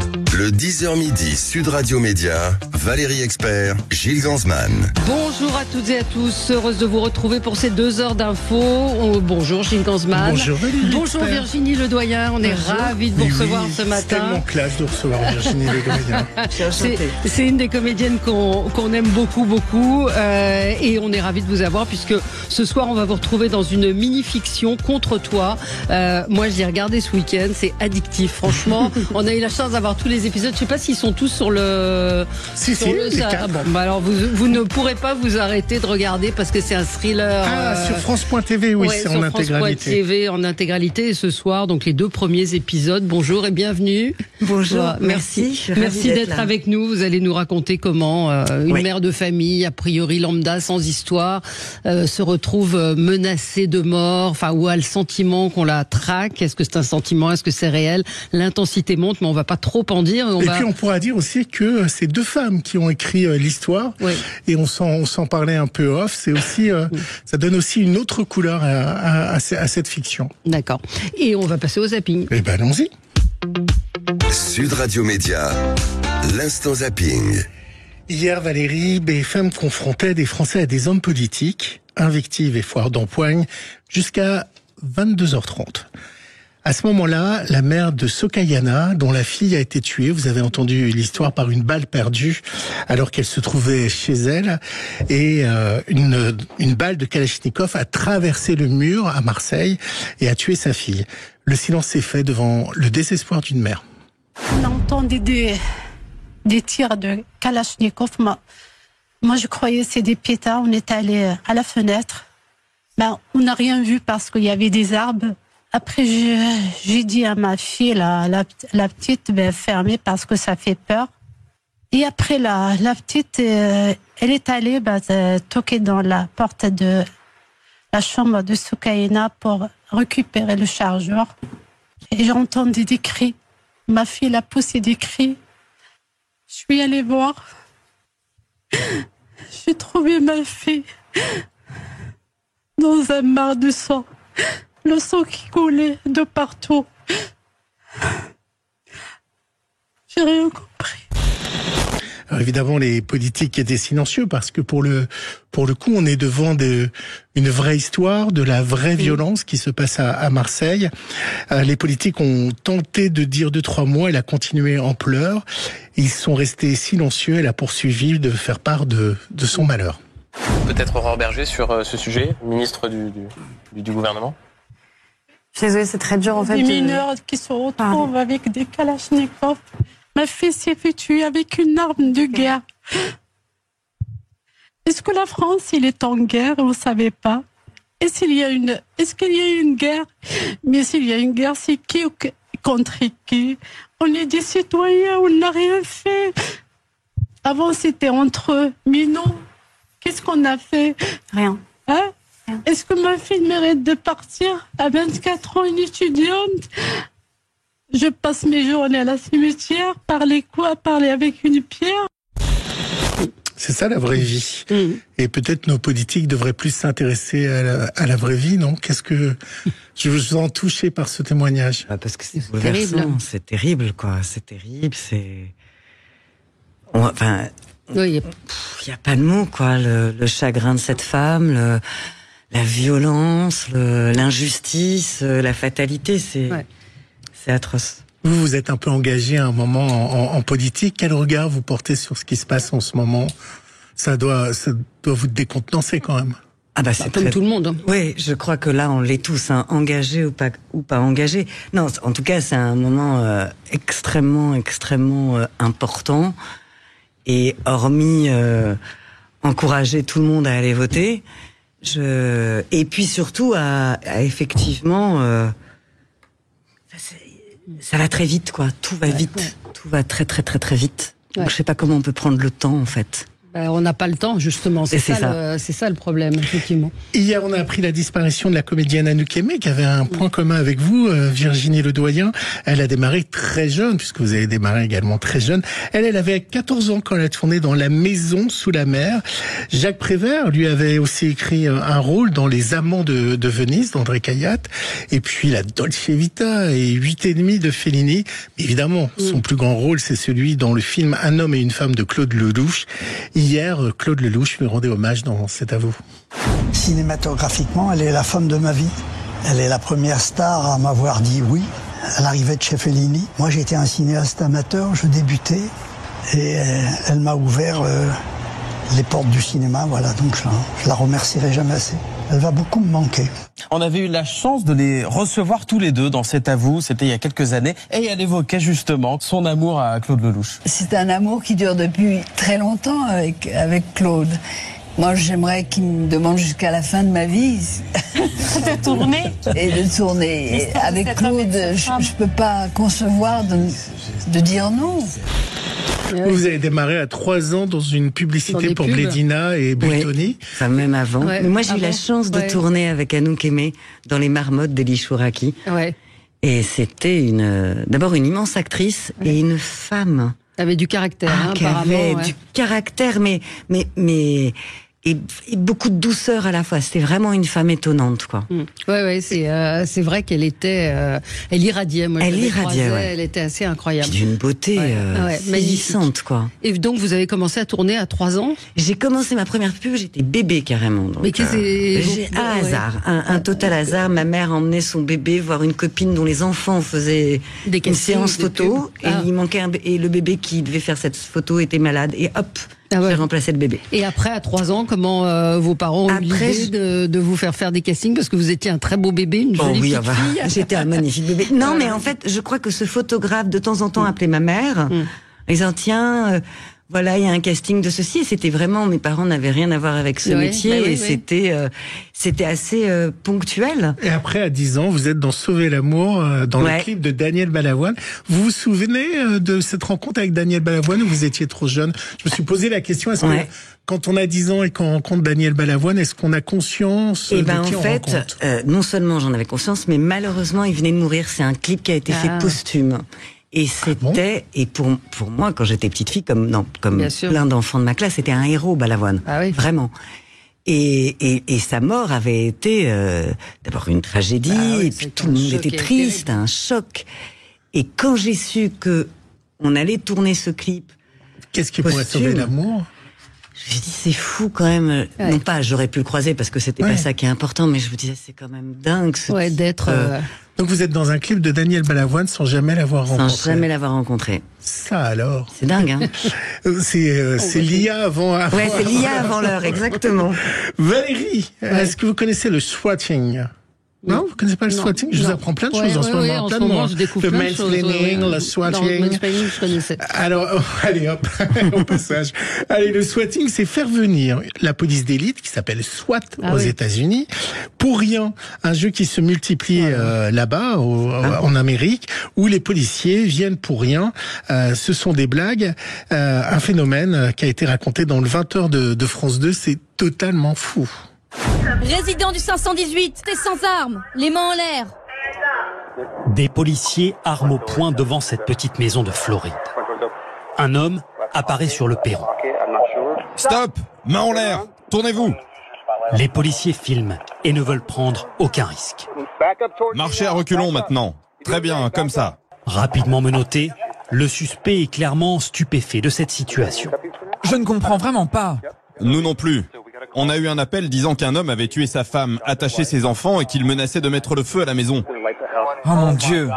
Le 10h midi Sud Radio Média, Valérie Expert, Gilles Gansman. Bonjour à toutes et à tous, heureuse de vous retrouver pour ces 2 heures d'infos. Bonjour Gilles Gansman. Bonjour Valérie. Bonjour Virginie Ledoyen, on est ravis de vous recevoir ce matin. C'est tellement classe de recevoir Virginie Ledoyen. C'est une des comédiennes qu'on aime beaucoup et on est ravis de vous avoir puisque ce soir on va vous retrouver dans une mini-fiction contre toi. Moi je l'ai regardé ce week-end, c'est addictif franchement. On a eu la chance d'avoir tous les épisodes, je sais pas s'ils sont tous sur le... Si, alors vous ne pourrez pas vous arrêter de regarder parce que c'est un thriller. Sur France.tv, oui, c'est en intégralité. France.tv en intégralité et ce soir, donc les 2 premiers épisodes. Bonjour et bienvenue. Bonjour, merci d'être avec nous. Vous allez nous raconter comment une mère de famille, a priori lambda, sans histoire, se retrouve menacée de mort, enfin ou a le sentiment qu'on la traque. Est-ce que c'est un sentiment? Est-ce que c'est réel? L'intensité monte, mais on va pas trop en dire. Puis on pourra dire aussi que c'est 2 femmes qui ont écrit l'histoire, et on s'en parlait un peu off. C'est aussi, ça donne aussi une autre couleur à cette fiction. D'accord. Et on va passer au zapping. Eh ben allons-y. Sud Radio Média, l'instant zapping. Hier, Valérie, BFM confrontait des Français à des hommes politiques, invectives et foires d'empoigne, jusqu'à 22h30. À ce moment-là, la mère de Sokayana, dont la fille a été tuée, vous avez entendu l'histoire, par une balle perdue alors qu'elle se trouvait chez elle, et une balle de Kalachnikov a traversé le mur à Marseille et a tué sa fille. Le silence s'est fait devant le désespoir d'une mère. On entendait des tirs de Kalachnikov. Moi, je croyais que c'était des pétards. On est allé à la fenêtre. On n'a rien vu parce qu'il y avait des arbres. Après, j'ai dit à ma fille, la petite, fermez parce que ça fait peur. Et après, la petite, elle est allée toquer dans la porte de la chambre de Sokayana pour récupérer le chargeur. Et j'ai entendu des cris. Ma fille a poussé des cris. Je suis allée voir. J'ai trouvé ma fille dans un mar de sang. Le sang qui coulait de partout. J'ai rien compris. Alors évidemment, les politiques étaient silencieux parce que pour le coup, on est devant une vraie histoire, de la vraie violence qui se passe à Marseille. Les politiques ont tenté de dire 2-3 mots. Elle a continué en pleurs. Ils sont restés silencieux. Elle a poursuivi de faire part de son malheur. Peut-être Aurore Berger sur ce sujet, ministre du gouvernement. Je suis désolée, c'est très dur en fait. Des mineurs qui se retrouvent avec des Kalachnikov. Ma fille s'est fait tuer avec une arme de guerre. Est-ce que la France, il est en guerre? On ne savait pas. Est-ce qu'il y a une guerre? Mais s'il y a une guerre, c'est qui contre qui? On est des citoyens, on n'a rien fait. Avant, c'était entre eux. Mais non. Qu'est-ce qu'on a fait? Rien. Hein? Est-ce que ma fille mérite de partir à 24 ans, une étudiante? Je passe mes journées à la cimetière, parler avec une pierre. C'est ça la vraie vie. Et peut-être nos politiques devraient plus s'intéresser à la vraie vie, non? Qu'est-ce que je vous sens touché par ce témoignage? Parce que c'est bouleversant, c'est terrible, quoi. C'est terrible, il y a pas de mots, quoi. Le chagrin de cette femme, la violence, l'injustice, la fatalité, c'est atroce. Vous êtes un peu engagé à un moment en politique. Quel regard vous portez sur ce qui se passe en ce moment? Ça doit vous décontenancer quand même. C'est comme tout le monde. Oui, je crois que là, on l'est tous, engagés ou pas engagés. Non, en tout cas, c'est un moment extrêmement important. Et hormis encourager tout le monde à aller voter, et puis surtout à effectivement, ça va très vite, quoi. Tout va vite, tout va très vite. Donc je sais pas comment on peut prendre le temps, en fait. On n'a pas le temps, justement. C'est ça le problème, effectivement. Hier, on a appris la disparition de la comédienne Anouk Aimée, qui avait un point commun avec vous, Virginie Ledoyen. Elle a démarré très jeune, puisque vous avez démarré également très jeune. Elle avait 14 ans quand elle a tourné dans La Maison sous la mer. Jacques Prévert lui avait aussi écrit un rôle dans Les Amants de Venise, d'André Cayatte. Et puis la Dolce Vita et 8 et demi de Fellini. Mais évidemment, son plus grand rôle, c'est celui dans le film Un homme et une femme de Claude Lelouch. Hier, Claude Lelouch lui rendait hommage dans C'est à vous. Cinématographiquement, elle est la femme de ma vie. Elle est la première star à m'avoir dit oui à l'arrivée de chez Fellini. Moi, j'étais un cinéaste amateur, je débutais et elle m'a ouvert les portes du cinéma. Voilà, donc je la remercierai jamais assez. Elle va beaucoup me manquer. On avait eu la chance de les recevoir tous les deux dans C'est à vous, c'était il y a quelques années, et elle évoquait justement son amour à Claude Lelouch. C'est un amour qui dure depuis très longtemps avec Claude. Moi, j'aimerais qu'il me demande jusqu'à la fin de ma vie de tourner. Et de tourner. Et avec Claude, je peux pas concevoir de dire non. Vous avez démarré à 3 ans dans une publicité pour Blédina et Bultoni. Oui, enfin, même avant. Ouais. Mais moi, j'ai eu la chance de tourner avec Anouk Aimée dans Les Marmottes d'Elie Chouraki. Ouais. Et c'était d'abord une immense actrice et une femme. Elle avait du caractère, qui avait du caractère, mais et beaucoup de douceur à la fois. C'était vraiment une femme étonnante, quoi. Ouais, c'est vrai qu'elle était, elle irradiait. Moi, elle irradiait. Elle était assez incroyable. D'une beauté saisissante, quoi. Et donc, vous avez commencé à tourner à 3 ans? J'ai commencé ma première pub, j'étais bébé carrément. Donc, mais j'ai un hasard, un total hasard. Ma mère emmenait son bébé voir une copine dont les enfants faisaient une séance photo, et il manquait et le bébé qui devait faire cette photo était malade, et hop. J'ai remplacé le bébé. Et après, à 3 ans, comment vos parents ont eu l'idée de vous faire des castings parce que vous étiez un très beau bébé, une jolie petite fille. J'étais un magnifique bébé. Non, mais en fait, je crois que ce photographe, de temps en temps, appelait ma mère, en disant, tiens, voilà, il y a un casting de ceci. Et c'était vraiment, mes parents n'avaient rien à voir avec ce métier, et c'était assez ponctuel. Et après, à 10 ans, vous êtes dans Sauver l'amour, dans le clip de Daniel Balavoine. Vous vous souvenez de cette rencontre avec Daniel Balavoine, ou vous étiez trop jeune? Je me suis posé la question, est-ce que quand on a 10 ans et qu'on rencontre Daniel Balavoine, est-ce qu'on a conscience de qui on rencontre? Non seulement j'en avais conscience, mais malheureusement, il venait de mourir. C'est un clip qui a été fait posthume. Et c'était, et pour moi, quand j'étais petite fille, comme plein d'enfants de ma classe, c'était un héros, Balavoine. Ah oui. Vraiment. Et sa mort avait été, d'abord une tragédie, et puis tout le monde était triste, un choc. Et quand j'ai su que on allait tourner ce clip. Qu'est-ce qui pourrait sauver l'amour? J'ai dit, c'est fou quand même. Non pas, j'aurais pu le croiser parce que c'était pas ça qui est important, mais je me disais, c'est quand même dingue d'être. Donc vous êtes dans un clip de Daniel Balavoine sans jamais l'avoir rencontré. Sans jamais l'avoir rencontré. Ça alors. C'est dingue, hein. C'est l'IA avant. Ouais, c'est l'IA avant l'heure, exactement. Valérie, est-ce que vous connaissez le swatting? Non, vous connaissez pas le swatting? Je vous apprends plein de choses en ce moment. En ce moment, je découvre plein de choses. Le mansplaining, le swatting. Le mansplaining, je connaissais. Alors, allez hop, au passage. Allez, le swatting, c'est faire venir la police d'élite, qui s'appelle SWAT aux États-Unis. Pour rien, un jeu qui se multiplie là-bas, en Amérique, où les policiers viennent pour rien. Ce sont des blagues. Un phénomène qui a été raconté dans le 20h de France 2, c'est totalement fou. Résident du 518, t'es sans armes, les mains en l'air. Des policiers armes au poing devant cette petite maison de Floride. Un homme apparaît sur le perron. Stop! Mains en l'air! Tournez-vous! Les policiers filment et ne veulent prendre aucun risque. Marchez à reculons maintenant. Très bien, comme ça. Rapidement menotté, le suspect est clairement stupéfait de cette situation. Je ne comprends vraiment pas. Nous non plus. On a eu un appel disant qu'un homme avait tué sa femme, attaché ses enfants et qu'il menaçait de mettre le feu à la maison. Oh mon Dieu!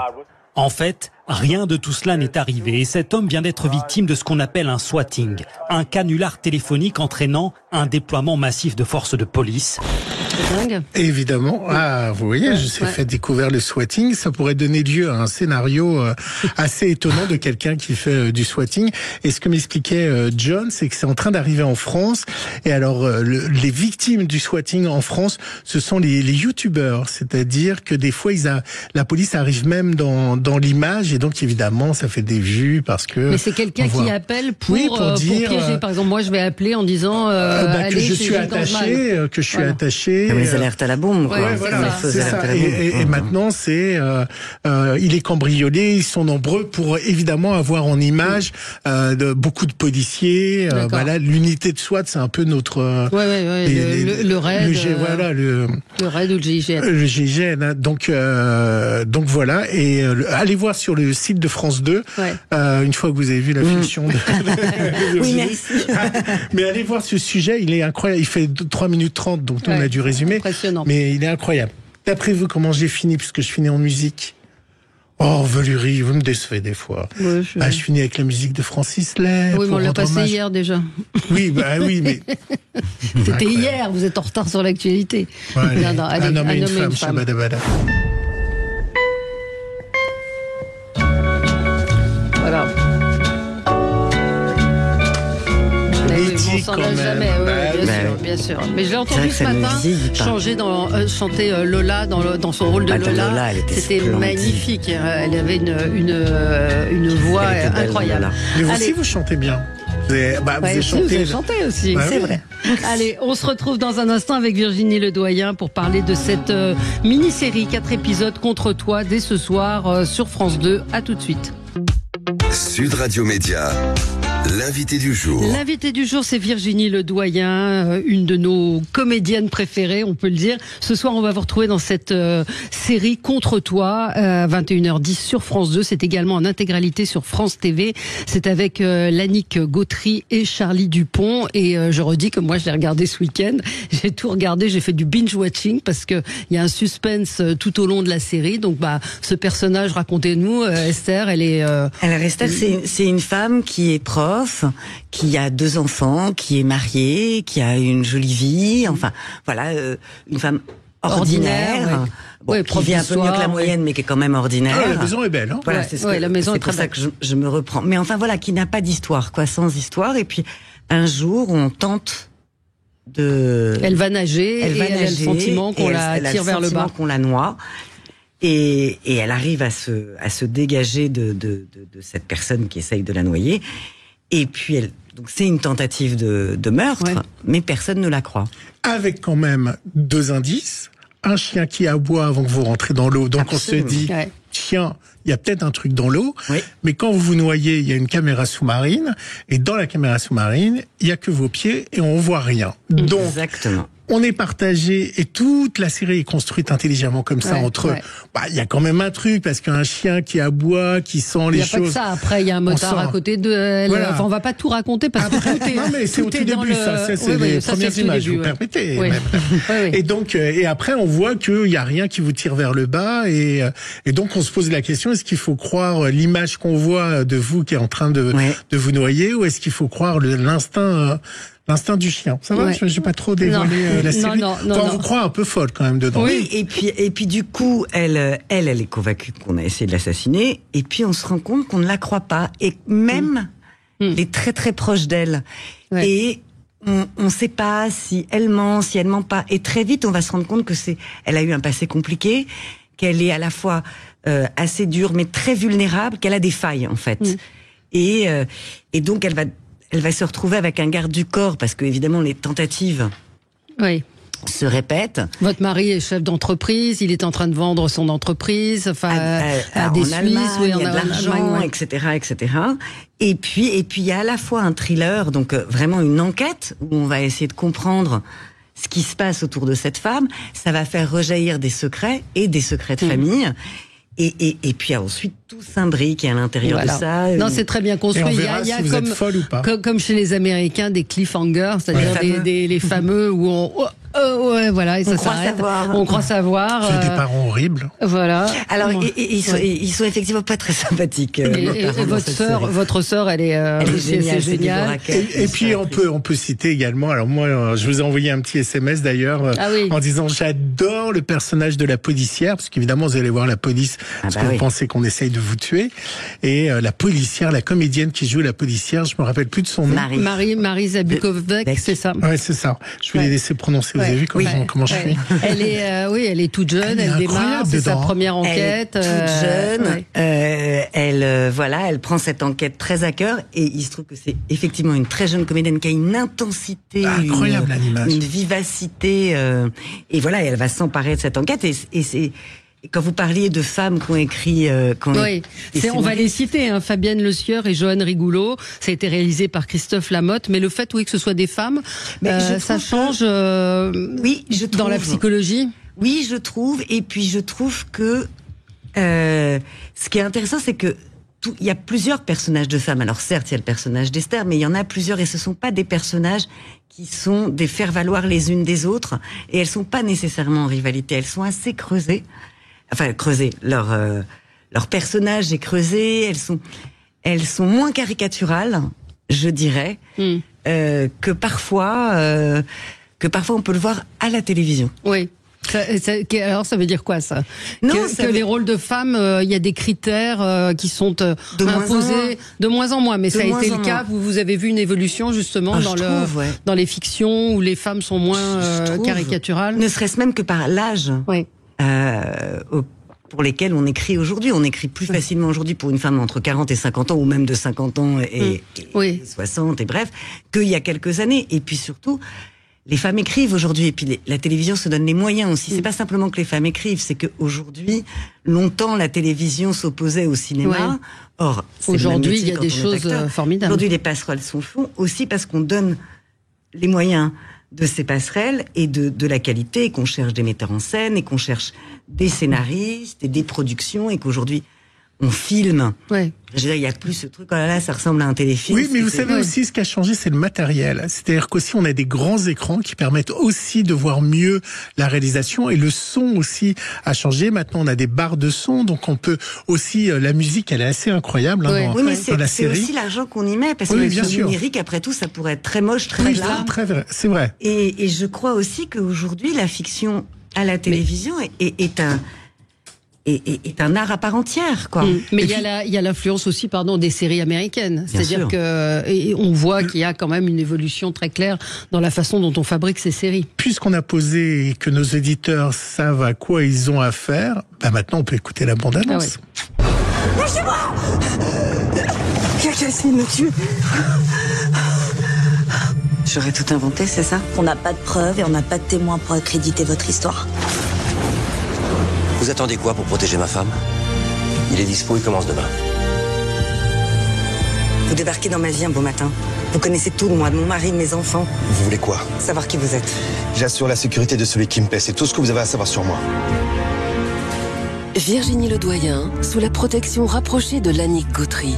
En fait, rien de tout cela n'est arrivé et cet homme vient d'être victime de ce qu'on appelle un swatting, un canular téléphonique entraînant un déploiement massif de forces de police. C'est dingue. Évidemment. Ah, vous voyez, je suis fait découvrir le swatting. Ça pourrait donner lieu à un scénario assez étonnant de quelqu'un qui fait du swatting. Et ce que m'expliquait John, c'est que c'est en train d'arriver en France. Et alors, les victimes du swatting en France, ce sont les youtubeurs. C'est-à-dire que des fois, la police arrive même dans l'image. Et donc, évidemment, ça fait des vues parce que... Mais c'est quelqu'un qui appelle pour dire, piéger. Par exemple, moi, je vais appeler en disant que je suis attaché, Comme les alertes à la bombe, quoi. Ouais, voilà, c'est ça. Et maintenant, c'est il est cambriolé. Ils sont nombreux pour évidemment avoir en image beaucoup de policiers. Voilà, l'unité de SWAT, c'est un peu notre le raid. Le raid ou le GIGN. Le GIGN. Donc voilà. Et allez voir sur le site de France 2. Une fois que vous avez vu la fiction de oui, merci. Mais allez voir ce sujet, il est incroyable. Il fait 3 minutes 30, donc on a dû résumer. Impressionnant. Mais il est incroyable. D'après vous, comment j'ai fini, puisque je finis en musique? Oh, Valérie, vous me décevez des fois. Ouais, je finis avec la musique de Francis Lay. Oui, mais on l'a passé hier déjà. Oui, mais... C'était hier, vous êtes en retard sur l'actualité. Ouais, allez, un homme et une femme, Shabadabada. Voilà. On s'en lasse jamais, bien sûr. Mais je l'ai entendu ce matin chanter Lola dans son rôle de Lola. C'était magnifique. Elle avait une voix incroyable. Mais vous aussi, vous chantez bien. Vous avez chanté aussi, c'est vrai. Allez, on se retrouve dans un instant avec Virginie Ledoyen pour parler de cette mini-série 4 épisodes contre toi dès ce soir sur France 2. À tout de suite. Sud Radio Média. L'invité du jour. L'invité du jour, c'est Virginie Ledoyen, une de nos comédiennes préférées, on peut le dire. Ce soir, on va vous retrouver dans cette série Contre toi, 21h10 sur France 2. C'est également en intégralité sur France TV. C'est avec Lannick Gautry et Charlie Dupont. Et je redis que moi, je l'ai regardé ce week-end. J'ai tout regardé, j'ai fait du binge-watching parce que il y a un suspense tout au long de la série. Donc, ce personnage, racontez-nous, Esther, elle est... Alors, Esther, c'est une femme qui est prof, qui a 2 enfants, qui est mariée, qui a une jolie vie, enfin voilà, une femme ordinaire, qui vit un peu mieux que la moyenne, mais qui est quand même ordinaire. Ah, la maison est belle, hein. Voilà, la maison est pour ça que je me reprends. Mais enfin voilà, qui n'a pas d'histoire, sans histoire. Et puis un jour, on tente de... Elle va nager, elle a le sentiment qu'on la tire vers le bas, qu'on la noie. Et elle arrive à se dégager de cette personne qui essaye de la noyer. Et puis donc c'est une tentative de meurtre, mais personne ne la croit. Avec quand même 2 indices, un chien qui aboie avant que vous rentrez dans l'eau, donc absolument. On se dit, tiens, il y a peut-être un truc dans l'eau, mais quand vous vous noyez, il y a une caméra sous-marine, et dans la caméra sous-marine, il y a que vos pieds et on voit rien. Donc, exactement. On est partagé et toute la série est construite intelligemment comme ça entre eux. Il y a quand même un truc parce qu'un chien qui aboie, qui sent les choses. Il n'y a pas que ça. Après, il y a un motard à côté d'elle. Voilà. Enfin, on va pas tout raconter parce que tout est. Non, mais c'est au tout début. Ça, c'est les premières images. Vous permettez. Et donc, et après, on voit qu'il y a rien qui vous tire vers le bas et donc on se pose la question, est-ce qu'il faut croire l'image qu'on voit de vous qui est en train de vous noyer ou est-ce qu'il faut croire l'instinct du chien? Ça va, je n'ai pas trop dévoilé la série. Non, on vous croit un peu folle quand même dedans. Oui, et puis du coup, elle est convaincue qu'on a essayé de l'assassiner, et puis on se rend compte qu'on ne la croit pas, et même les très très proches d'elle. Et on ne sait pas si elle ment, si elle ment pas. Et très vite, on va se rendre compte que elle a eu un passé compliqué, qu'elle est à la fois assez dure, mais très vulnérable, qu'elle a des failles en fait. Et donc elle va se retrouver avec un garde du corps, parce que évidemment les tentatives se répètent. Votre mari est chef d'entreprise, il est en train de vendre son entreprise, à des Suisses, il y a de l'argent, etc., etc. Et puis il y a à la fois un thriller, donc vraiment une enquête où on va essayer de comprendre ce qui se passe autour de cette femme. Ça va faire rejaillir des secrets et des secrets de famille. Et puis ensuite tout s'imbrique à l'intérieur de ça. Non, c'est très bien construit. Il y a si vous êtes folle ou pas. Comme chez les Américains, des cliffhangers, c'est-à-dire les fameux où Ouais, voilà, et ça s'arrête. On croit savoir. C'est des parents horribles. Voilà. Alors, ils sont effectivement pas très sympathiques. Et votre sœur, elle est géniale. C'est génial. Et puis on peut citer également. Alors moi, je vous ai envoyé un petit SMS d'ailleurs en disant j'adore le personnage de la policière, parce qu'évidemment vous allez voir la police parce que vous pensez qu'on essaye de vous tuer. Et la policière, la comédienne qui joue la policière, je me rappelle plus de son nom. Marie Zabukovec, c'est ça. Ouais, c'est ça. Je vais les laisser prononcer. Vous avez vu comment je suis. Elle est toute jeune. Elle démarre. C'est sa première enquête. Elle est toute jeune. Elle prend cette enquête très à cœur. Et il se trouve que c'est effectivement une très jeune comédienne qui a une intensité, incroyable, une vivacité. Et voilà, elle va s'emparer de cette enquête. Et c'est quand vous parliez de femmes qui ont écrit, on va les citer, Fabienne Le Sieur et Joanne Rigoulot. Ça a été réalisé par Christophe Lamotte, mais le fait, que ce soit des femmes, ça change. Je trouve, dans la psychologie. Oui, je trouve. Et puis je trouve que ce qui est intéressant, c'est que il y a plusieurs personnages de femmes. Alors certes, il y a le personnage d'Esther, mais il y en a plusieurs, et ce sont pas des personnages qui sont des faire-valoir les unes des autres, et elles sont pas nécessairement en rivalité. Elles sont assez creusées. Enfin, creusées. Leur personnage est creusé. Elles sont moins caricaturales, je dirais, que parfois on peut le voir à la télévision. Oui. Alors ça veut dire quoi ça? Que les rôles de femmes, il y a des critères qui sont imposés de moins en moins, mais ça a été le cas. Vous avez vu une évolution justement dans les fictions où les femmes sont moins caricaturales. Ne serait-ce même que par l'âge. Oui. Pour lesquels on écrit aujourd'hui. On écrit plus facilement aujourd'hui pour une femme entre 40 et 50 ans, ou même de 50 ans et 60, et bref, qu'il y a quelques années. Et puis surtout, les femmes écrivent aujourd'hui, et puis la télévision se donne les moyens aussi. C'est pas simplement que les femmes écrivent, c'est qu'aujourd'hui, longtemps, la télévision s'opposait au cinéma. Or, aujourd'hui, il y a des choses formidables. Aujourd'hui, les passerelles sont font aussi parce qu'on donne les moyens de ces passerelles et de la qualité, et qu'on cherche des metteurs en scène, et qu'on cherche des scénaristes et des productions, et qu'aujourd'hui on filme. Ouais. Je veux dire, il y a plus ce truc, oh là là, ça ressemble à un téléfilm. Oui, mais vous savez aussi, ce qui a changé, c'est le matériel. C'est-à-dire qu'aussi, on a des grands écrans qui permettent aussi de voir mieux la réalisation, et le son aussi a changé. Maintenant, on a des barres de son, donc on peut aussi, la musique, elle est assez incroyable dans la série. C'est aussi l'argent qu'on y met, parce que le numérique, après tout, ça pourrait être très moche, très plat. Très vrai, c'est vrai. Et je crois aussi qu'aujourd'hui, la fiction à la télévision est un art à part entière, quoi. Mais il y a l'influence aussi, des séries américaines. C'est-à-dire on voit qu'il y a quand même une évolution très claire dans la façon dont on fabrique ces séries. Puisqu'on a posé et que nos éditeurs savent à quoi ils ont affaire, maintenant on peut écouter la bande-annonce. Lâchez-moi! Quelqu'un essaie de me tuer. J'aurais tout inventé, c'est ça? On n'a pas de preuves et on n'a pas de témoins pour accréditer votre histoire. Vous attendez quoi pour protéger ma femme? Il est dispo, il commence demain. Vous débarquez dans ma vie un beau matin. Vous connaissez tout de moi, de mon mari, de mes enfants. Vous voulez quoi? Savoir qui vous êtes. J'assure la sécurité de celui qui me paie. C'est tout ce que vous avez à savoir sur moi. Virginie Ledoyen, sous la protection rapprochée de Lannick Gautry.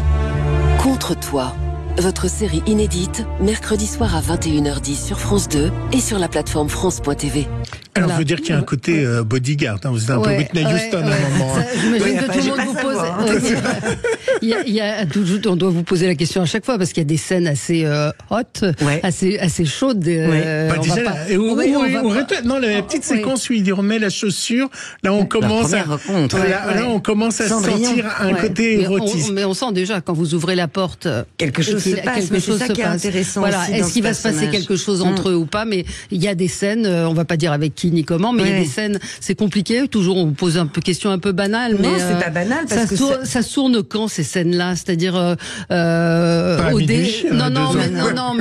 Contre toi. Votre série inédite, mercredi soir à 21h10 sur France 2 et sur la plateforme France.tv. Alors, on veut dire qu'il y a un côté bodyguard. Vous êtes un peu Whitney Houston à un moment. J'imagine que tout le monde vous pose. On doit vous poser la question à chaque fois parce qu'il y a des scènes assez hot, assez chaudes. La petite séquence où il remet la chaussure. Là, on commence on commence à sentir un côté érotique. Mais on sent déjà quand vous ouvrez la porte, quelque chose se passe. C'est ça qui est intéressant. Voilà. Est-ce qu'il va se passer quelque chose entre eux ou pas? Mais il y a des scènes. On va pas dire avec qui ni comment, mais il y a des scènes, c'est compliqué. Toujours, on vous pose un peu question un peu banale, mais c'est pas banal parce que ça tourne quand ces scènes-là, c'est-à-dire mais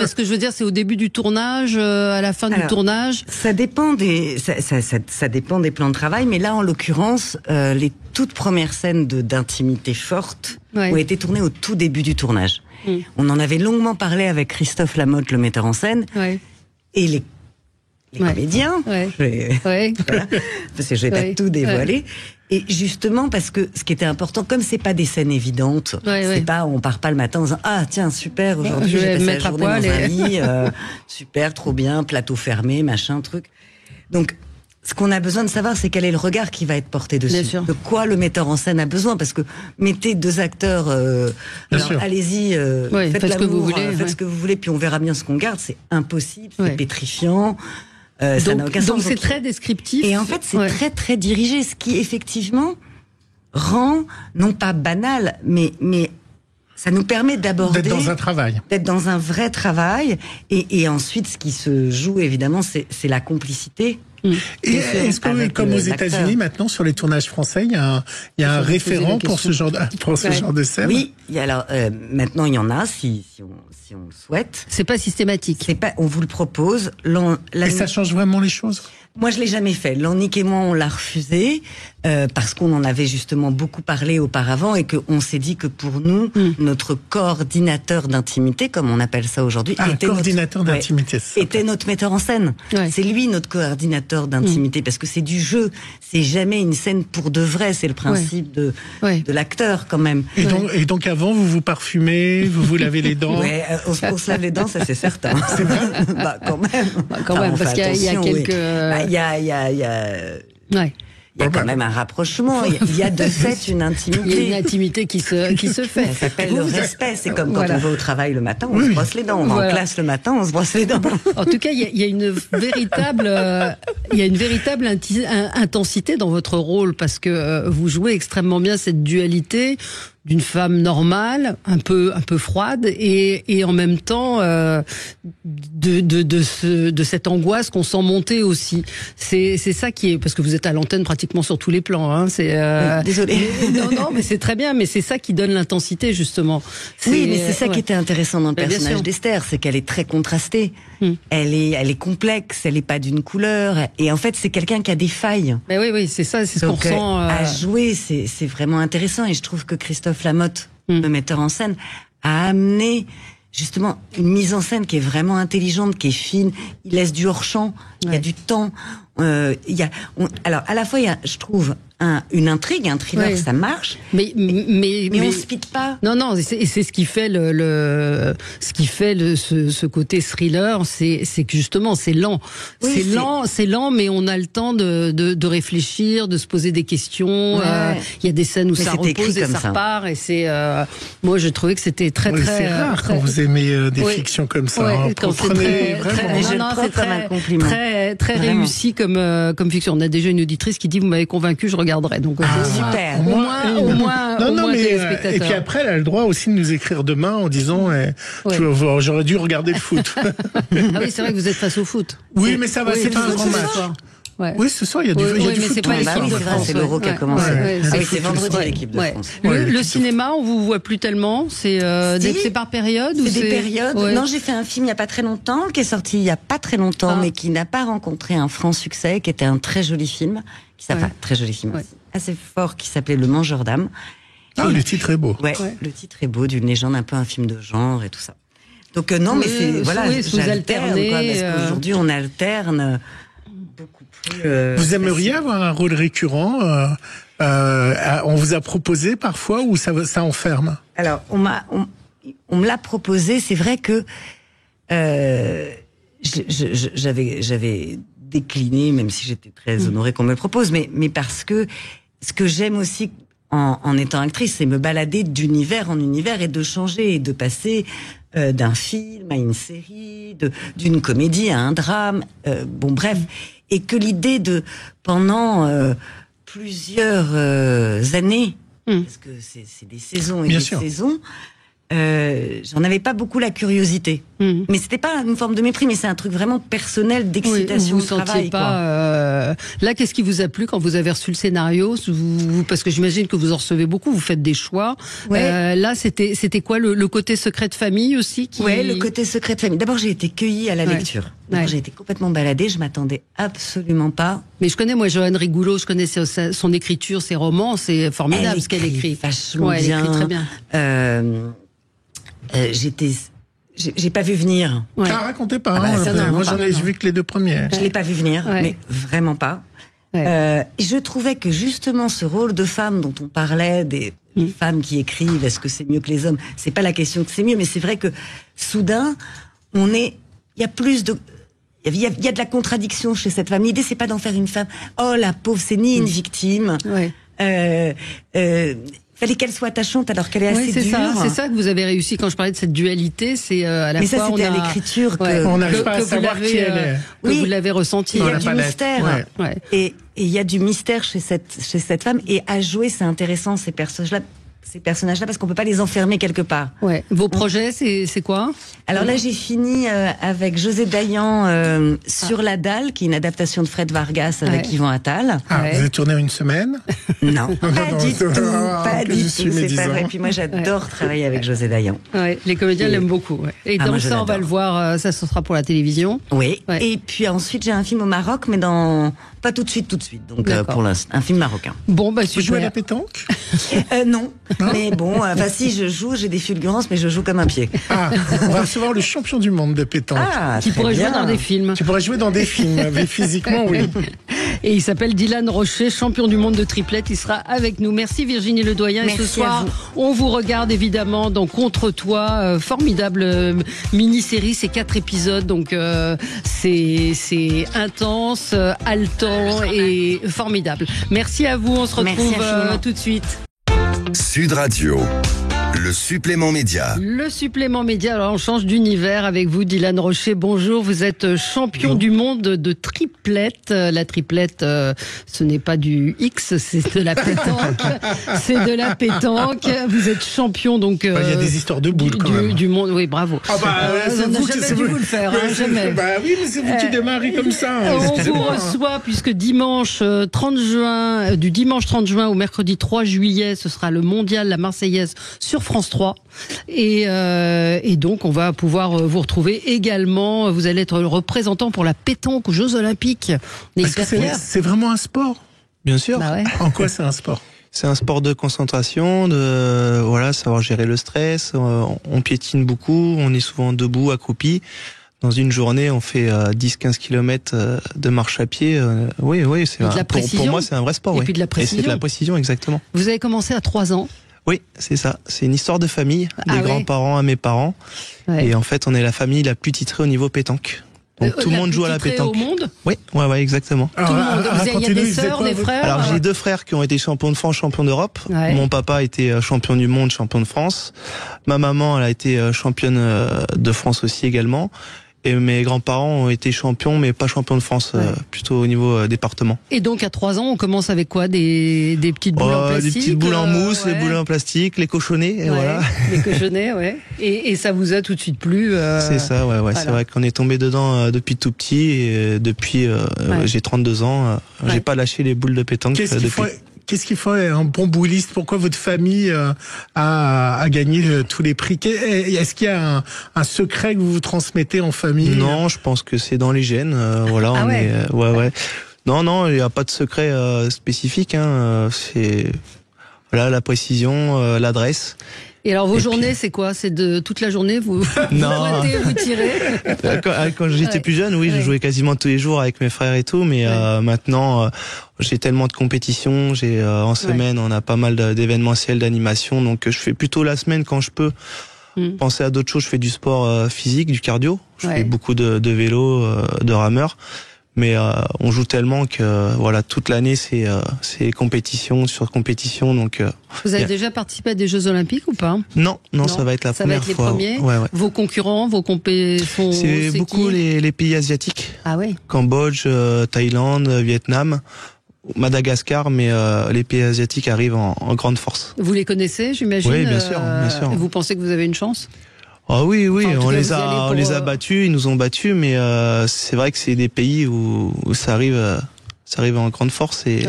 ce que je veux dire, c'est au début du tournage, à la fin du tournage. Ça dépend ça dépend des plans de travail, mais là, en l'occurrence, les toutes premières scènes d'intimité forte ont été tournées au tout début du tournage. On en avait longuement parlé avec Christophe Lamotte, le metteur en scène, et les comédiens, voilà, parce que je vais pas tout dévoiler. Et justement parce que ce qui était important, comme c'est pas des scènes évidentes, c'est pas, on part pas le matin en disant tiens super, aujourd'hui j'ai passé la journée dans un lit, super, trop bien, plateau fermé, machin, truc. Donc, ce qu'on a besoin de savoir, c'est quel est le regard qui va être porté dessus. Bien sûr. De quoi le metteur en scène a besoin, parce que mettez 2 acteurs, allez-y, faites ce que vous voulez, faites ce que vous voulez, puis on verra bien ce qu'on garde. C'est impossible, c'est pétrifiant. Ça n'a aucun sens. Donc c'est très descriptif. Et en fait, c'est très très dirigé, ce qui effectivement rend non pas banal, mais ça nous permet d'aborder... D'être dans un travail. D'être dans un vrai travail. Et ensuite, ce qui se joue, évidemment, c'est la complicité. Et est-ce que, comme aux États-Unis, maintenant, sur les tournages français, il y a un référent pour ce genre de scène? Oui, alors maintenant, il y en a, si on le souhaite. C'est pas systématique. On vous le propose. Et ça change vraiment les choses? Moi, je l'ai jamais fait. Lannick et moi, on l'a refusé parce qu'on en avait justement beaucoup parlé auparavant et qu'on s'est dit que pour nous, notre coordinateur d'intimité, comme on appelle ça aujourd'hui, était notre metteur en scène. Ouais. C'est lui notre coordinateur d'intimité parce que c'est du jeu. C'est jamais une scène pour de vrai. C'est le principe de l'acteur quand même. Et donc avant, vous vous parfumez, vous vous lavez les dents. Ouais, on se lave les dents, ça c'est certain. C'est vrai. Quand même. Quand même, parce qu'il y a quelques. Il y a quand même un rapprochement. Il y a de fait une intimité. Il y a une intimité qui se fait. Ça s'appelle le respect. C'est comme quand on va au travail le matin, on se brosse les dents. On va en classe le matin, on se brosse les dents. En tout cas, il y a une véritable intensité dans votre rôle parce que vous jouez extrêmement bien cette dualité d'une femme normale, un peu froide, et en même temps de cette angoisse qu'on sent monter aussi. C'est ça qui est, parce que vous êtes à l'antenne pratiquement sur tous les plans. Hein, désolée. Non, mais c'est très bien. Mais c'est ça qui donne l'intensité justement. Oui, mais c'est ça qui était intéressant dans le personnage d'Esther, c'est qu'elle est très contrastée. Elle est complexe, elle est pas d'une couleur, et en fait c'est quelqu'un qui a des failles. Mais oui, c'est ça, c'est ce qu'on ressent. À jouer, c'est vraiment intéressant, et je trouve que Christophe Lamotte, le metteur en scène, a amené justement une mise en scène qui est vraiment intelligente, qui est fine. Il laisse du hors-champ, il y a du temps. Alors à la fois il y a, je trouve, une intrigue, un thriller, ça marche. Mais on se pique pas. Non, c'est ce qui fait ce côté thriller, c'est que justement c'est lent. Oui, c'est lent, mais on a le temps de réfléchir, de se poser des questions. Il y a des scènes où ça repose et ça repart, et c'est. Moi, je trouvais que c'était très. C'est rare quand vous aimez des fictions comme ça. Prenez vraiment. C'est comme un compliment. Très réussi comme fiction. On a déjà une auditrice qui dit vous m'avez convaincu, je regarderai. Donc super. Au moins et puis après elle a le droit aussi de nous écrire demain en disant j'aurais dû regarder le foot. Ah oui, c'est vrai que vous êtes face au foot. Oui, mais ça va, c'est pas un grand match. Oui, ce soir, il y a du foot. C'est pas l'équipe de France. C'est l'Euro qui a commencé. C'est vendredi l'équipe de France. Le cinéma, on vous voit plus tellement. C'est par période ou c'est des périodes. Non, j'ai fait un film il y a pas très longtemps, qui est sorti il y a pas très longtemps, mais qui n'a pas rencontré un franc succès, qui était un très joli film, très joli film, assez fort, qui s'appelait Le Mangeur d'âme. Le titre est beau. Le titre est beau, d'une légende, un peu un film de genre et tout ça. Donc non, mais c'est j'alterne, parce qu'aujourd'hui on alterne. Vous aimeriez avoir un rôle récurrent on vous a proposé parfois, ou ça enferme? Alors, on me l'a proposé. C'est vrai que j'avais décliné, même si j'étais très honorée qu'on me le propose, mais parce que ce que j'aime aussi en étant actrice, c'est me balader d'univers en univers et de changer et de passer d'un film à une série, d'une comédie à un drame. Bref. Et que l'idée de, pendant plusieurs années, parce que c'est des saisons et des saisons, j'en avais pas beaucoup la curiosité. Mais c'était pas une forme de mépris, mais c'est un truc vraiment personnel, d'excitation, vous sentiez pas. Là, qu'est-ce qui vous a plu quand vous avez reçu le scénario? Parce que j'imagine que vous en recevez beaucoup, vous faites des choix. Là, c'était quoi le côté secret de famille aussi le côté secret de famille. D'abord, j'ai été cueillie à la lecture. J'ai été complètement baladée, je m'attendais absolument pas. Mais je connais, moi, Joanne Rigoulot, je connais son écriture, ses romans, c'est formidable ce qu'elle écrit. Vachement bien. Elle écrit très bien. J'ai pas vu venir. Racontez pas. Moi, j'ai vu que les 2 premiers. Je l'ai pas vu venir, mais vraiment pas. Je trouvais que justement ce rôle de femme dont on parlait, des femmes qui écrivent, est-ce que c'est mieux que les hommes? C'est pas la question que c'est mieux, mais c'est vrai que soudain, il y a plus de il y a de la contradiction chez cette femme. L'idée, c'est pas d'en faire une femme. Oh, la pauvre, c'est ni une victime. Fallait qu'elle soit attachante alors qu'elle est assez dure. C'est ça que vous avez réussi quand je parlais de cette dualité. C'est à la mais fois ça, c'était à l'écriture que on n'arrive pas à savoir qui elle est. Que vous l'avez ressenti. Il y a du mystère. Et il y a du mystère chez cette femme. Et à jouer, c'est intéressant ces personnages-là parce qu'on peut pas les enfermer quelque part. Ouais. Vos projets, c'est quoi? Alors là, j'ai fini avec José Dayan sur La Dalle, qui est une adaptation de Fred Vargas avec Yvan Attal. Vous avez tourné en une semaine? Non, pas du tout. Pas du tout, c'est pas vrai. Puis moi, j'adore travailler avec José Dayan. Les comédiens l'aiment beaucoup. Et donc ça, on va le voir, ça ce sera pour la télévision. Oui. Et puis ensuite, j'ai un film au Maroc, mais pas tout de suite. Donc pour l'instant, un film marocain. Bon, bah, vous jouez à la pétanque? Non. Mais bon, si je joue, j'ai des fulgurances, mais je joue comme un pied. On va recevoir le champion du monde de pétanque. Qui pourrait jouer dans des films. Qui pourrait jouer dans des films, mais physiquement, oui. Et il s'appelle Dylan Rocher, champion du monde de triplette. Il sera avec nous. Merci Virginie Ledoyen. Et ce soir, on vous regarde évidemment dans Contre toi, formidable mini-série, c'est 4 épisodes, donc c'est intense, haletant et formidable. Merci à vous. On se retrouve tout de suite. Sud Radio, le supplément média. Le supplément média, alors on change d'univers avec vous, Dylan Rocher. Bonjour, vous êtes champion du monde de triplette. La triplette, ce n'est pas du X, c'est de la pétanque. C'est de la pétanque. Vous êtes champion, donc... Il y a des histoires de boules quand même. Du monde, oui, bravo. C'est vous qui jamais dû vous le faire, jamais. Oui, mais c'est vous qui démarrez comme ça. On vous reçoit, puisque dimanche 30 juin, du dimanche 30 juin au mercredi 3 juillet, ce sera le mondial, la Marseillaise, sur France 3. Et donc, on va pouvoir vous retrouver également. Vous allez être le représentant pour la pétanque aux Jeux Olympiques. C'est vraiment un sport? Bien sûr. En quoi c'est un sport? C'est un sport de concentration, de savoir gérer le stress. On piétine beaucoup, on est souvent debout, accroupi. Dans une journée, on fait 10-15 km de marche à pied. Oui, c'est pour moi, c'est un vrai sport. Et puis de la précision. Et c'est de la précision, exactement. Vous avez commencé à 3 ans. Oui, c'est ça. C'est une histoire de famille, des grands-parents à mes parents. Et en fait, on est la famille la plus titrée au niveau pétanque. Donc tout le monde joue à la pétanque. Au monde? Oui, exactement. Tout le monde. Il y a des sœurs, des frères? Alors j'ai 2 frères qui ont été champions de France, champions d'Europe. Mon papa était champion du monde, champion de France. Ma maman, elle a été championne de France aussi également. Et mes grands-parents ont été champions, mais pas champions de France, plutôt au niveau département. Et donc à 3 ans, on commence avec quoi? Des petites boules en plastique? Des petites boules en mousse, les boules en plastique, les cochonnets, et voilà. Les cochonnets, Et ça vous a tout de suite plu? C'est ça, voilà. C'est vrai qu'on est tombé dedans depuis tout petit, et depuis j'ai 32 ans, j'ai pas lâché les boules de pétanque depuis. Qu'est-ce qu'il faut un bon bouliste? Pourquoi votre famille a gagné tous les prix? Est-ce qu'il y a un secret que vous vous transmettez en famille? Non, je pense que c'est dans les gènes. Non, il n'y a pas de secret spécifique. C'est la précision, l'adresse. Et alors vos journées, c'est quoi? C'est de toute la journée vous pointez, vous tirez? Quand j'étais plus jeune, je jouais quasiment tous les jours avec mes frères et tout, mais maintenant j'ai tellement de compétitions, en semaine on a pas mal d'événementiels, d'animation, donc je fais plutôt la semaine quand je peux penser à d'autres choses. Je fais du sport physique, du cardio, je fais beaucoup de vélo, de rameur. Mais on joue tellement que toute l'année c'est compétition sur compétition, donc. Vous avez déjà participé à des Jeux Olympiques ou pas? Non, ça va être la première fois. Ça va être les premiers. Vos concurrents, vos compétitions. C'est beaucoup les pays asiatiques. Ah oui. Cambodge, Thaïlande, Vietnam, Madagascar, mais les pays asiatiques arrivent en grande force. Vous les connaissez, j'imagine? Oui, bien sûr. Vous pensez que vous avez une chance? Ah oui, on les a battus, ils nous ont battus, mais c'est vrai que c'est des pays où ça arrive en grande force et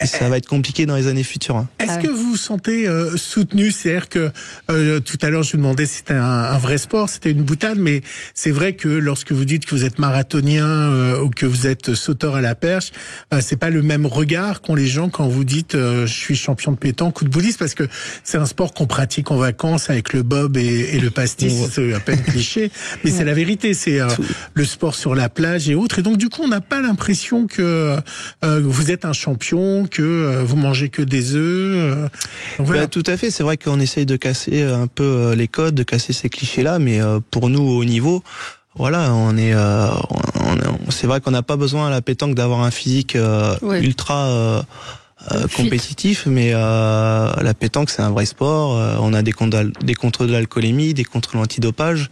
ça va être compliqué dans les années futures. Est-ce que vous vous sentez soutenu? C'est-à-dire que tout à l'heure je vous demandais si c'était un vrai sport, c'était une boutade, mais c'est vrai que lorsque vous dites que vous êtes marathonien ou que vous êtes sauteur à la perche, c'est pas le même regard qu'ont les gens quand vous dites je suis champion de pétanque ou de boulisme, parce que c'est un sport qu'on pratique en vacances avec le bob et le pastis. C'est à peine cliché, mais c'est la vérité. C'est le sport sur la plage et autres. Et donc du coup on n'a pas l'impression que vous êtes un champion, que vous mangez que des œufs. Tout à fait, c'est vrai qu'on essaye de casser un peu les codes, de casser ces clichés-là, mais pour nous au haut niveau, voilà, c'est vrai qu'on n'a pas besoin à la pétanque d'avoir un physique ultra compétitif, mais la pétanque c'est un vrai sport. On a des contrôles de l'alcoolémie, des contrôles antidopage.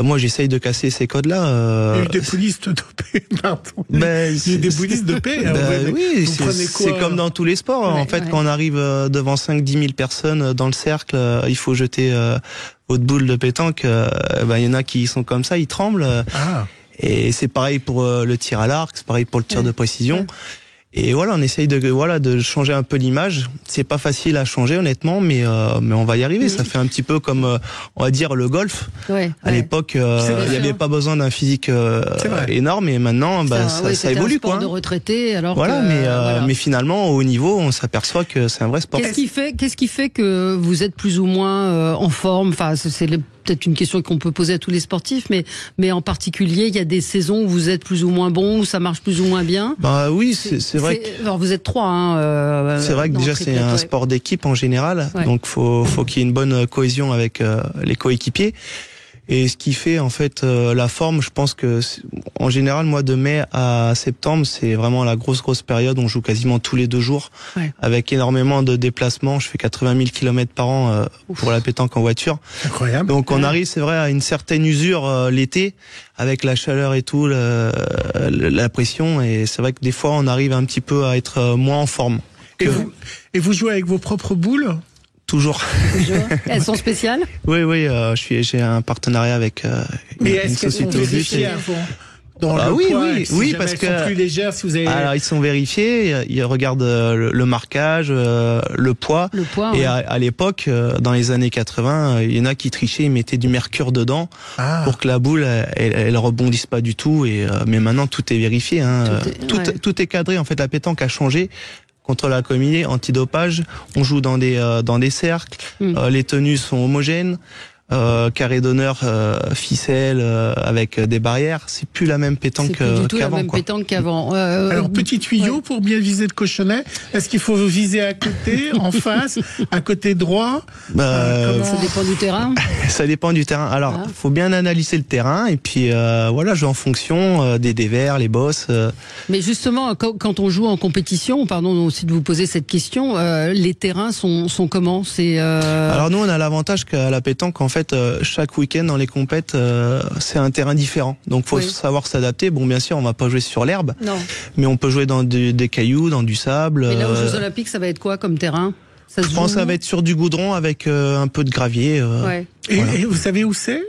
Moi, j'essaye de casser ces codes-là. Il y a eu des polices dopées, pardon. Il y a eu des polices dopées. Oui, c'est comme dans tous les sports. En fait, quand on arrive devant 5-10 000 personnes dans le cercle, il faut jeter votre boule de pétanque. Il y en a qui sont comme ça, ils tremblent. Et c'est pareil pour le tir à l'arc, c'est pareil pour le tir de précision. Et voilà, on essaye de changer un peu l'image. C'est pas facile à changer, honnêtement, mais on va y arriver. Ça fait un petit peu comme, on va dire, le golf. À l'époque, il n'y avait pas besoin d'un physique énorme, et maintenant, ça évolue, quoi. De retraité, alors. Voilà, mais finalement, au haut niveau, on s'aperçoit que c'est un vrai sport. Qu'est-ce qui fait que vous êtes plus ou moins en forme? Enfin, c'est peut-être une question qu'on peut poser à tous les sportifs, mais en particulier, il y a des saisons où vous êtes plus ou moins bon, où ça marche plus ou moins bien. Oui, c'est vrai. Alors vous êtes 3. C'est vrai que déjà c'est un sport d'équipe en général, donc faut qu'il y ait une bonne cohésion avec les coéquipiers. Et ce qui fait en fait la forme, je pense que en général, moi, de mai à septembre, c'est vraiment la grosse période. On joue quasiment tous les 2 jours, avec énormément de déplacements. Je fais 80 000 km par an pour la pétanque en voiture. Incroyable. Donc on arrive, c'est vrai, à une certaine usure l'été, avec la chaleur et tout, la pression. Et c'est vrai que des fois, on arrive un petit peu à être moins en forme. Et vous jouez avec vos propres boules? Toujours. Elles sont spéciales? Oui, j'ai un partenariat avec une société au but. Oui, parce que elles sont plus légères si vous avez. Alors ils sont vérifiés, ils regardent le marquage, le poids. Et à l'époque, dans les années 80, il y en a qui trichaient, ils mettaient du mercure dedans pour que la boule elle rebondisse pas du tout. Mais maintenant tout est vérifié. Tout est cadré. En fait, la pétanque a changé. Contre la communauté, antidopage, on joue dans des cercles, les tenues sont homogènes, carré d'honneur, ficelle, avec des barrières. C'est plus la même pétanque qu'avant. C'est plus du tout la même pétanque qu'avant. Alors, petit tuyau pour bien viser le cochonnet. Est-ce qu'il faut viser à côté, en face, à côté droit? Ça dépend du terrain. Ça dépend du terrain. Alors, faut bien analyser le terrain et puis jouer en fonction des dévers, les bosses. Mais justement, quand on joue en compétition, pardon aussi de vous poser cette question, les terrains sont comment? Alors nous, on a l'avantage qu'à la pétanque, en fait, chaque week-end dans les compètes, c'est un terrain différent. Donc, faut savoir s'adapter. Bon, bien sûr, on va pas jouer sur l'herbe, mais on peut jouer dans des cailloux, dans du sable. Et là, aux Jeux Olympiques, ça va être quoi comme terrain? Je pense que ça va être sur du goudron avec un peu de gravier. Et vous savez où c'est?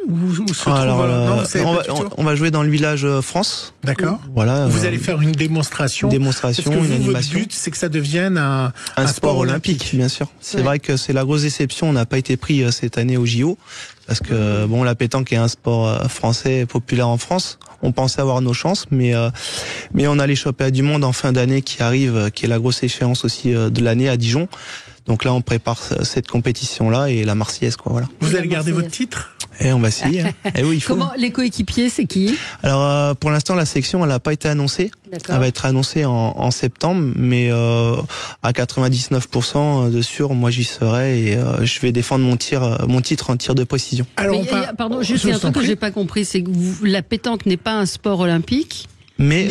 On va jouer dans le village France. D'accord. Voilà. Vous allez faire une démonstration. Une animation. Votre but, c'est que ça devienne un sport olympique, bien sûr. C'est vrai que c'est la grosse déception. On n'a pas été pris cette année au JO. Parce que la pétanque est un sport français populaire en France. On pensait avoir nos chances, mais on a les championnats du monde en fin d'année qui arrivent, qui est la grosse échéance aussi de l'année à Dijon. Donc là, on prépare cette compétition-là et la Marseillaise, quoi. Voilà. Vous allez garder votre titre? Et on va essayer. Oui, il faut. Comment les coéquipiers, c'est qui? Alors pour l'instant, la sélection, elle n'a pas été annoncée. Elle va être annoncée en septembre, mais à 99% de sûr, moi j'y serai et je vais défendre mon titre en tir de précision. Alors, pardon, juste un truc que j'ai pas compris, c'est que la pétanque n'est pas un sport olympique. Mais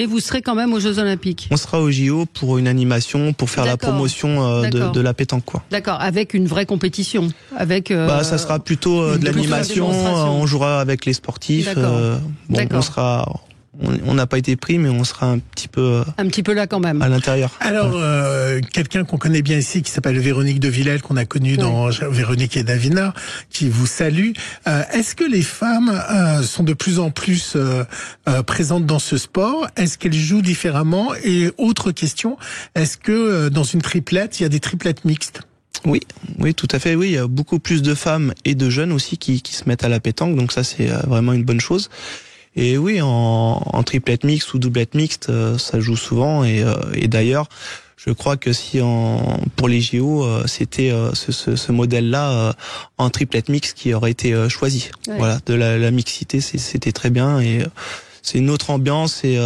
vous serez quand même aux Jeux Olympiques. On sera au JO pour une animation, pour faire la promotion de la pétanque, quoi. D'accord, avec une vraie compétition, avec. Ça sera plutôt de l'animation. On jouera avec les sportifs. On sera. On n'a pas été pris, mais on sera un petit peu là quand même. À l'intérieur. Alors, quelqu'un qu'on connaît bien ici, qui s'appelle Véronique de Villèle, qu'on a connu dans Véronique et Davina, qui vous salue. Est-ce que les femmes sont de plus en plus présentes dans ce sport? Est-ce qu'elles jouent différemment? Et autre question, est-ce que dans une triplette, il y a des triplettes mixtes? Oui, tout à fait. Oui, il y a beaucoup plus de femmes et de jeunes aussi qui se mettent à la pétanque, donc ça c'est vraiment une bonne chose. Et oui, en triplette mixte ou doublette mixte, ça joue souvent. Et d'ailleurs, je crois que si pour les JO, c'était ce modèle-là en triplette mixte qui aurait été choisi. Voilà, de la mixité, c'était très bien. Et c'est une autre ambiance. Et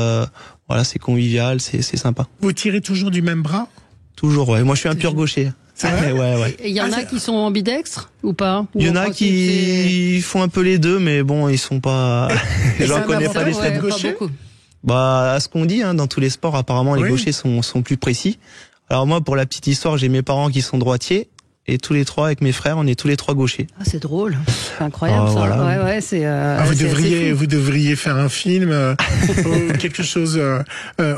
c'est convivial, c'est sympa. Vous tirez toujours du même bras? Toujours, ouais. Moi, je suis un pur gaucher. C'est vrai? Ouais. Et il y en a qui sont ambidextres ou pas? Il y en a qui font un peu les deux, mais bon, ils sont pas. J'en connais pas des stades stades gauchers. Bah, à ce qu'on dit, hein, dans tous les sports, apparemment, les Oui. gauchers sont plus précis. Alors moi, pour la petite histoire, j'ai mes parents qui sont droitiers. Et tous les trois, avec mes frères, on est tous les trois gauchers. Ah, c'est drôle. C'est incroyable, ça. Voilà. Ouais, c'est. Vous devriez faire un film, ou quelque chose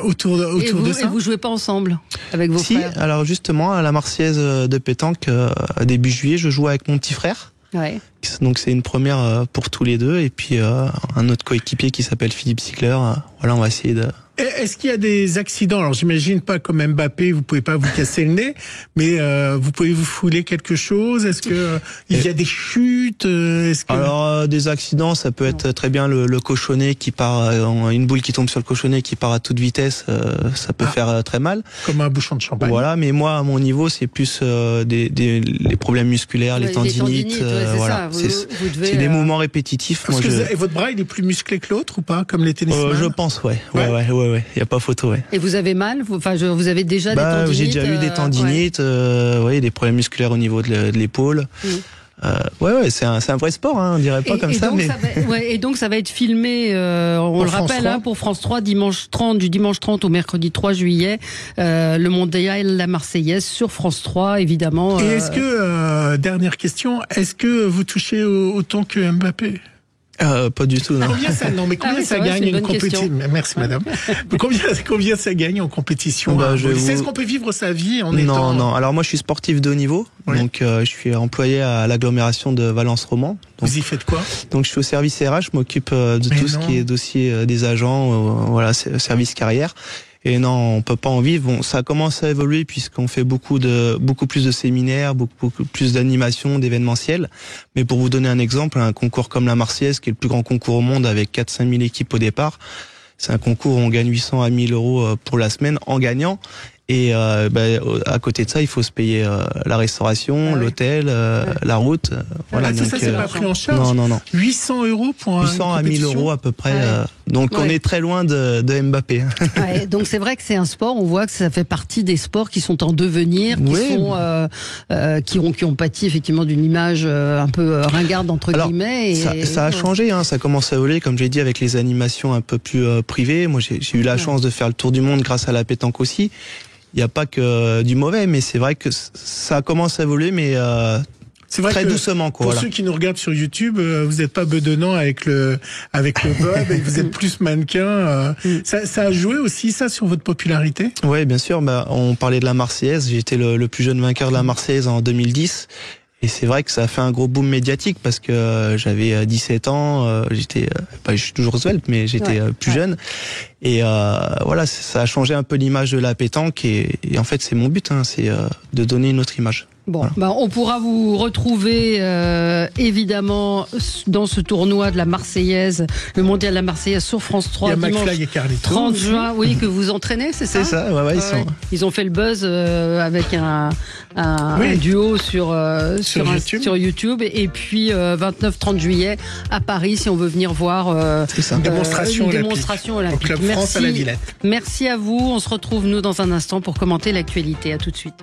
autour de ça. Et vous jouez pas ensemble avec vos frères? Si, alors justement, à la Marseillaise de pétanque, début juillet, je joue avec mon petit frère. Ouais. Donc c'est une première pour tous les deux. Et puis un autre coéquipier qui s'appelle Philippe Sickler. Voilà, on va essayer de... Est-ce qu'il y a des accidents? Alors j'imagine pas comme Mbappé, vous pouvez pas vous casser le nez, mais vous pouvez vous fouler quelque chose? Est-ce que il y a des chutes? Alors des accidents, ça peut être très bien le cochonnet qui part, une boule qui tombe sur le cochonnet qui part à toute vitesse, ça peut faire très mal. Comme un bouchon de champagne. Voilà, mais moi à mon niveau c'est plus les problèmes musculaires, les tendinites, voilà. C'est des mouvements répétitifs. Et votre bras il est plus musclé que l'autre ou pas, comme les tennisman? Je pense, ouais. Il y a pas photo, ouais. Et vous avez mal? Vous avez déjà des tendinites? J'ai déjà eu des tendinites, des problèmes musculaires au niveau de l'épaule. C'est un vrai sport, hein, on dirait pas comme ça. Et donc ça va être filmé, on le rappelle, hein, pour France 3, du dimanche 30 au mercredi 3 juillet, le mondial La Marseillaise sur France 3, évidemment. Et est-ce que, dernière question, est-ce que vous touchez autant que Mbappé? Pas du tout, non. Combien ça gagne une compétition? Merci madame. Combien ça gagne en compétition? Est-ce qu'on peut vivre sa vie en étant... Non. Alors moi je suis sportif de haut niveau, donc je suis employé à l'agglomération de Valence-Roman. Vous y faites quoi? Donc je suis au service RH, je m'occupe de tout ce qui est dossier des agents, service carrière. Et non, on peut pas en vivre. Bon, ça commence à évoluer puisqu'on fait beaucoup plus de séminaires, beaucoup plus d'animations, d'événementiels. Mais pour vous donner un exemple, un concours comme la Marseillaise, qui est le plus grand concours au monde avec 4-5 000 équipes au départ, c'est un concours où on gagne 800 à 1000 euros pour la semaine en gagnant. Et à côté de ça, il faut se payer la restauration, l'hôtel, la route. Voilà. Donc, ça, c'est pas pris en charge? Non. 800 euros pour 800 à 1000 euros à peu près. Donc on est très loin de Mbappé. Donc c'est vrai que c'est un sport, on voit que ça fait partie des sports qui sont en devenir, qui ont pâti effectivement d'une image un peu ringarde entre guillemets. Et ça a changé, hein, ça commence à évoluer, comme j'ai dit, avec les animations un peu plus privées. Moi j'ai eu la chance de faire le tour du monde grâce à la pétanque aussi. Il n'y a pas que du mauvais, mais c'est vrai que ça commence à évoluer, mais c'est vrai très que doucement, quoi. Pour ceux qui nous regardent sur YouTube, vous n'êtes pas bedonnant avec le bob, et vous êtes plus mannequin. Ça a joué aussi, ça, sur votre popularité? Oui, bien sûr. On parlait de la Marseillaise. J'ai été le plus jeune vainqueur de la Marseillaise en 2010. Et c'est vrai que ça a fait un gros boom médiatique parce que j'avais 17 ans, je suis toujours svelte, mais j'étais plus jeune. Et ça a changé un peu l'image de la pétanque et en fait c'est mon but, hein, c'est de donner une autre image. Bon, on pourra vous retrouver évidemment dans ce tournoi de la Marseillaise, le mondial de la Marseillaise sur France 3 dimanche 30 juin. Oui, que vous entraînez, c'est ça? C'est ça, ils ont fait le buzz avec un duo sur YouTube. Et puis 29-30 juillet à Paris, si on veut venir voir une démonstration olympique. Au Club France à la Villette. Merci à vous. On se retrouve nous dans un instant pour commenter l'actualité. À tout de suite.